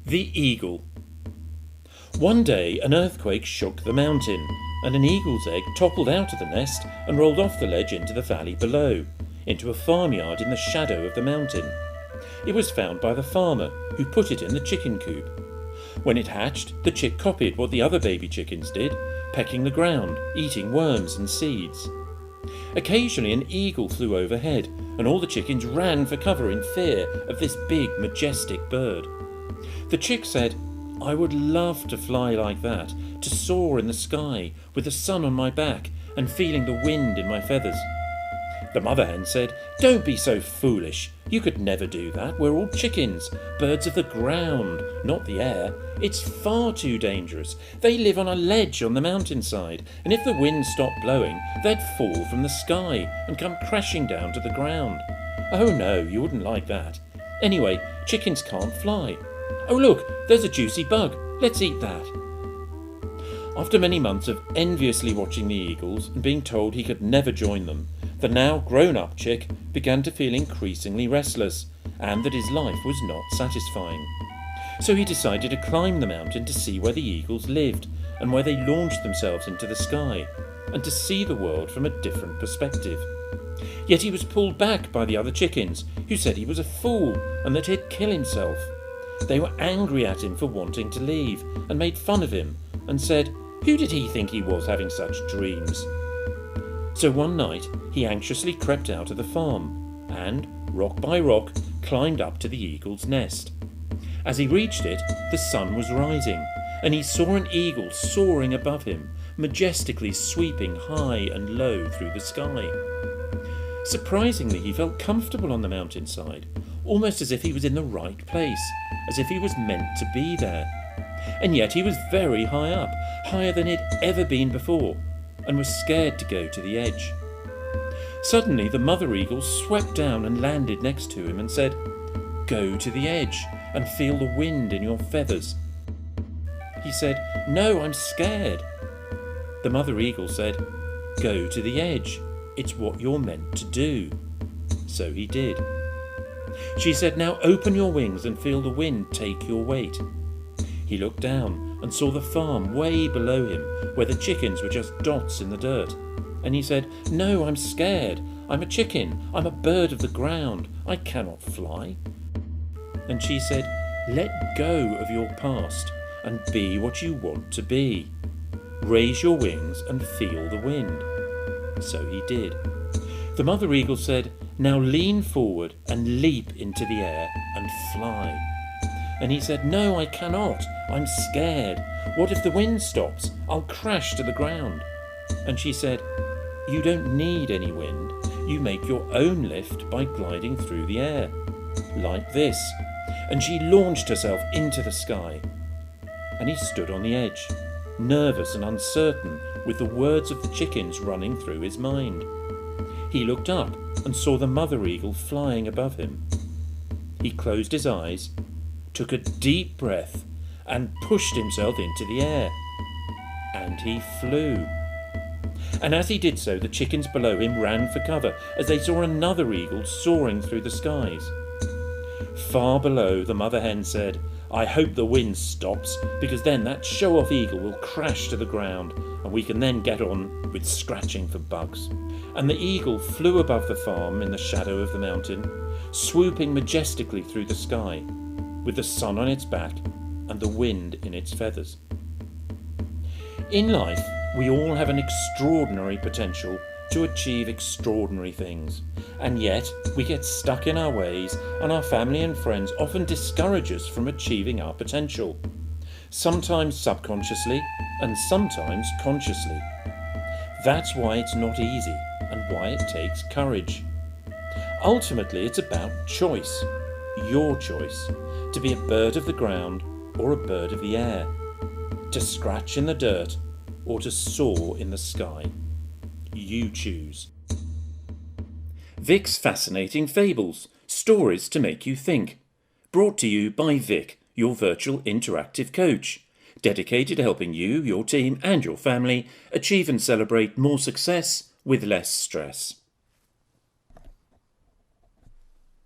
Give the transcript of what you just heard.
The Eagle. One day an earthquake shook the mountain, and an eagle's egg toppled out of the nest and rolled off the ledge into the valley below, into a farmyard in the shadow of the mountain. It was found by the farmer, who put it in the chicken coop. When it hatched, the chick copied what the other baby chickens did, pecking the ground, eating worms and seeds. Occasionally an eagle flew overhead, and all the chickens ran for cover in fear of this big, majestic bird. The chick said, "I would love to fly like that, to soar in the sky, with the sun on my back and feeling the wind in my feathers." The mother hen said, "Don't be so foolish. You could never do that. We're all chickens, birds of the ground, not the air. It's far too dangerous. They live on a ledge on the mountainside, and if the wind stopped blowing, they'd fall from the sky and come crashing down to the ground. Oh no, you wouldn't like that. Anyway, chickens can't fly. Oh look, there's a juicy bug. Let's eat that." After many months of enviously watching the eagles and being told he could never join them, the now grown-up chick began to feel increasingly restless, and that his life was not satisfying. So he decided to climb the mountain to see where the eagles lived and where they launched themselves into the sky, and to see the world from a different perspective. Yet he was pulled back by the other chickens, who said he was a fool and that he'd kill himself. They were angry at him for wanting to leave, and made fun of him, and said, who did he think he was, having such dreams? So one night he anxiously crept out of the farm, and, rock by rock, climbed up to the eagle's nest. As he reached it, the sun was rising, and he saw an eagle soaring above him, majestically sweeping high and low through the sky. Surprisingly, he felt comfortable on the mountainside, almost as if he was in the right place, as if he was meant to be there. And yet he was very high up, higher than he'd ever been before, and was scared to go to the edge. Suddenly the mother eagle swept down and landed next to him and said, "Go to the edge and feel the wind in your feathers." He said, "No, I'm scared." The mother eagle said, "Go to the edge. It's what you're meant to do." So he did. She said, "Now open your wings and feel the wind take your weight." He looked down and saw the farm way below him, where the chickens were just dots in the dirt. And he said, "No, I'm scared. I'm a chicken. I'm a bird of the ground. I cannot fly." And she said, "Let go of your past and be what you want to be. Raise your wings and feel the wind." So he did. The mother eagle said, "Now lean forward and leap into the air and fly." And he said, "No, I cannot. I'm scared. What if the wind stops? I'll crash to the ground." And she said, "You don't need any wind. You make your own lift by gliding through the air. Like this." And she launched herself into the sky. And he stood on the edge, nervous and uncertain, with the words of the chickens running through his mind. He looked up and saw the mother eagle flying above him. He closed his eyes, took a deep breath, and pushed himself into the air. And he flew. And as he did so, the chickens below him ran for cover as they saw another eagle soaring through the skies. Far below, the mother hen said, "I hope the wind stops, because then that show-off eagle will crash to the ground, and we can then get on with scratching for bugs." And the eagle flew above the farm in the shadow of the mountain, swooping majestically through the sky, with the sun on its back and the wind in its feathers. In life, we all have an extraordinary potential to achieve extraordinary things, and yet we get stuck in our ways, and our family and friends often discourage us from achieving our potential, sometimes subconsciously and sometimes consciously. That's why it's not easy and why it takes courage. Ultimately, it's about choice, your choice, to be a bird of the ground or a bird of the air, to scratch in the dirt or to soar in the sky. You choose. Vic's Fascinating Fables, stories to make you think. Brought to you by Vic, your virtual interactive coach, dedicated to helping you, your team and your family achieve and celebrate more success with less stress.